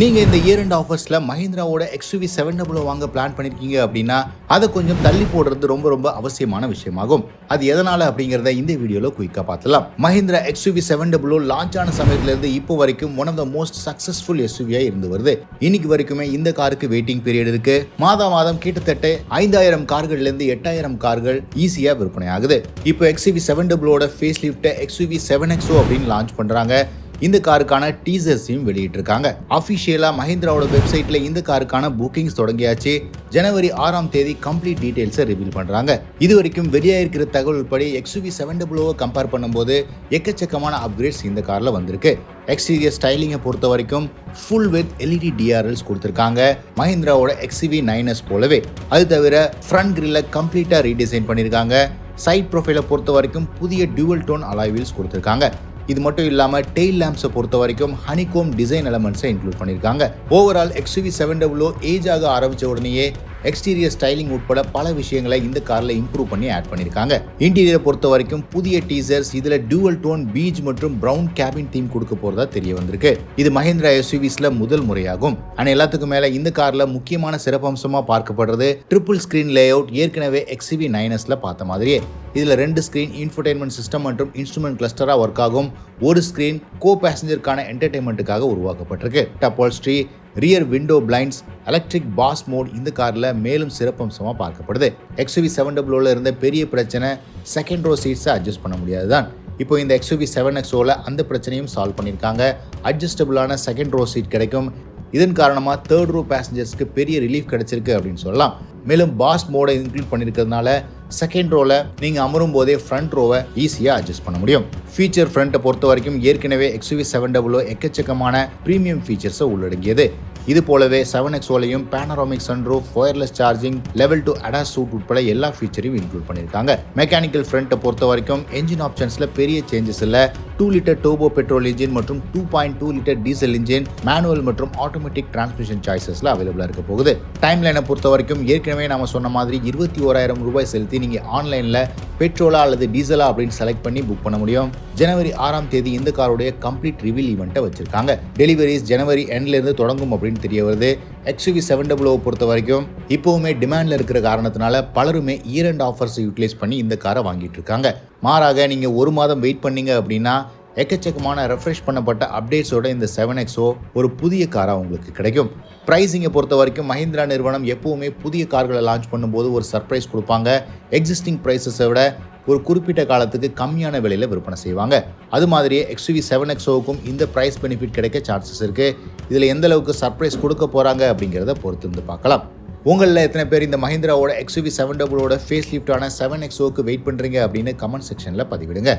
நீங்க இந்த year end ஆஃபர்ஸ்ல மஹிந்திராவோட XUV700 வாங்க பிளான் பண்ணிருக்கீங்க அப்படின்னா அதை கொஞ்சம் தள்ளி போடுறது ரொம்ப அவசியமான விஷயமாகும். அது எதனால அப்படிங்கறத இந்த வீடியோல குயிக்கா பார்க்கலாம். மஹிந்திரா XUV700 லான்ச் ஆன சமயத்துல இருந்து இப்போ வரைக்கும் one of the most successful SUV-யா இருந்து வருது. இன்னைக்கு வரைக்குமே இந்த காருக்கு வெயிட்டிங் பீரியட் இருக்கு. மாதம் கிட்டத்தட்ட 5000 கார்கள்ல இருந்து 8000 கார்கள் ஈஸியா விற்பனை ஆகுது. இப்போ XUV700 ஃபேஸ் லிஃப்ட் XUV7XO அப்படின்னு லான்ச் பண்றாங்க. இந்த காருக்கான டீசர்ஸையும் வெளியிட்டிருக்காங்க. அஃபிஷியலா மஹிந்திராவோட வெப்சைட்ல இந்த காருக்கான புக்கிங்ஸ் தொடங்கியாச்சு. ஜனவரி 6ஆம் தேதி கம்ப்ளீட் டீடைல்ஸை ரிவீல் பண்றாங்க. இது வரைக்கும் வெளியாயிருக்கிற தகவல் படி XUV700 கம்பேர் பண்ணும்போது எக்கச்சக்கமான அப்கிரேட்ஸ் இந்த கார்ல வந்திருக்கு. எக்ஸ்டீரியர் ஸ்டைலிங்கை பொறுத்த வரைக்கும் ஃபுல் வித் LED DRLs கொடுத்துருக்காங்க. மஹிந்திராவோட XUV9S போலவே. அது தவிர ஃப்ரண்ட் கிரில்ல கம்ப்ளீட்டா ரீடிசைன் பண்ணியிருக்காங்க. சைட் ப்ரொஃபைலை பொறுத்த வரைக்கும் புதிய டியூவல் டோன் அலாய் வீல்ஸ் கொடுத்துருக்காங்க. இது மட்டும் இல்லாம டெயில் லேம்ப்ஸை பொறுத்த வரைக்கும் ஹனிகோம் டிசைன் எலமெண்ட்ஸை இன்க்ளூட் பண்ணியிருக்காங்க. ஓவரால் XUV700 ஏஜ் ஆக ஆரம்பிச்ச உடனேயே எக்ஸ்டீரியர் ஸ்டைலிங் உட்பட பல விஷயங்களை இந்த கார்ல இம்ப்ரூவ் பண்ணி ஆட் பண்ணிருக்காங்க. இன்டீரியரை பொறுத்த வரைக்கும் புதிய டீசர்ஸ், இதுல டியூவல் டோன் பீச் மற்றும் பிரவுன் கேபின் தீம் கொடுக்க போறதா தெரிய வந்திருக்கு. இது மஹிந்திரா SUVஸ்ல முதல் முறையாகும். ஆனா எல்லாத்துக்கும் மேல இந்த கார்ல முக்கியமான சிறப்பம்சமா பார்க்கப்படுறது ட்ரிபிள் ஸ்கிரீன் லேஅவுட். ஏற்கனவே XUV9Sல பார்த்த மாதிரியே இதுல 2 ஸ்கிரீன் இன்ஃபோடெயின்மெண்ட் சிஸ்டம் மற்றும் இன்ஸ்ட்ருமெண்ட் கிளஸ்டரா ஒர்க் ஆகும். ஒரு ஸ்கிரீன் கோ பேசஞ்சருக்கான என்டர்டைன்மெண்ட்டுக்காக உருவாக்கப்பட்டிருக்கு. Upholstery, rear window blinds, electric boss mode இந்த கார்ல மேலும் சிறப்பம்சமா பார்க்கப்படுது. XUV700 இருந்த பெரிய பிரச்சனை செகண்ட் ரோ சீட்ஸை அட்ஜஸ்ட் பண்ண முடியாதுதான். இப்போ இந்த XUV7XOல அந்த பிரச்சனையும் சால்வ் பண்ணியிருக்காங்க. அட்ஜஸ்டபிளான செகண்ட் ரோ சீட் கிடைக்கும். இதன் காரணமா தேர்ட் ரோ பேசஞ்சர்ஸ்க்கு பெரிய ரிலீஃப் கிடைச்சிருக்கு அப்படின்னு சொல்லலாம். மேலும் பாஸ் மோடை இன்க்ளூட் பண்ணியிருக்கிறதுனால செகண்ட் ரோல நீங்க அமரும் போதே ஃப்ரண்ட் ரோவை ஈஸியா அட்ஜஸ்ட் பண்ண முடியும். ஃபீச்சர் ஃப்ரண்ட்டை பொறுத்த வரைக்கும் ஏற்கனவே XUV700 எக்கச்சக்கமான பிரீமியம் ஃபீச்சர்ஸை உள்ளடங்கியது. இது போலவே 7XOலையும் panoramic sunroof, wireless charging, level 2 ADAS suite உட்பட எல்லா ஃபீச்சரையும் இன்க்ளூட் பண்ணியிருக்காங்க. மெக்கானிக்கல் ஃப்ரண்ட்டை பொறுத்த வரைக்கும் என்ஜின் ஆப்ஷன்ஸ்ல பெரிய சேஞ்சஸ் இல்ல. 2 லிட்டர் டர்போ பெட்ரோல் இன்ஜின் மற்றும் 2.2 லிட்டர் டீசல் இன்ஜின் மேனுவல் மற்றும் ஆட்டோமேட்டிக் டிரான்ஸ்மிஷன் சாய்ஸஸ்ல அவைலபிளா இருக்க போகுது. டைம் லைனை பொறுத்த வரைக்கும் ஏற்கனவே நாம சொன்ன மாதிரி 21000 ரூபாய் செலுத்தி நீங்க ஆன்லைன்ல பெட்ரோலா அல்லது டீசலா அப்படின்னு செலக்ட் பண்ணி புக் பண்ண முடியும். ஜனவரி 6ஆம் தேதி இந்த காருடைய கம்ப்ளீட் ரிவீல் ஈவெண்ட்டை வச்சிருக்காங்க. டெலிவரிஸ் ஜனவரி எண்ட்ல இருந்து தொடங்கும் அப்படின்னு தெரிய வருது. XUV700 பொறுத்த வரைக்கும் இப்பவுமே டிமாண்ட்ல இருக்கிற காரணத்தினால பலருமே இயர் எண்ட் ஆஃபர்ஸை யூட்டிலைஸ் பண்ணி இந்த காரை வாங்கிட்டு இருக்காங்க. மாறாக நீங்க ஒரு மாதம் வெயிட் பண்ணீங்க அப்படின்னா எக்கச்சக்கமான ரெஃப்ரெஷ் பண்ணப்பட்ட அப்டேட்ஸோட இந்த 7XO ஒரு புதிய காராக உங்களுக்கு கிடைக்கும். ப்ரைஸிங்கை பொறுத்த வரைக்கும் மஹிந்திரா நிறுவனம் எப்பவுமே புதிய கார்களை லான்ச் பண்ணும்போது ஒரு சர்ப்ரைஸ் கொடுப்பாங்க. எக்ஸிஸ்டிங் ப்ரைஸஸை விட ஒரு குறிப்பிட்ட காலத்துக்கு கம்மியான விலையில் விற்பனை செய்வாங்க. அது மாதிரியே XUV7XOவுக்கும் இந்த ப்ரைஸ் பெனிஃபிட் கிடைக்க சான்சஸ் இருக்கு. இதில் எந்த அளவுக்கு சர்ப்ரைஸ் கொடுக்க போறாங்க அப்படிங்கிறத பொறுத்து இருந்து பார்க்கலாம். உங்களில் எத்தனை பேர் இந்த மஹிந்திராவோட XUV700 ஃபேஸ் லிஃப்டான 7XOவுக்கு வெயிட் பண்ணுறீங்க அப்படின்னு கமெண்ட் செக்ஷனில் பதிவிடுங்க.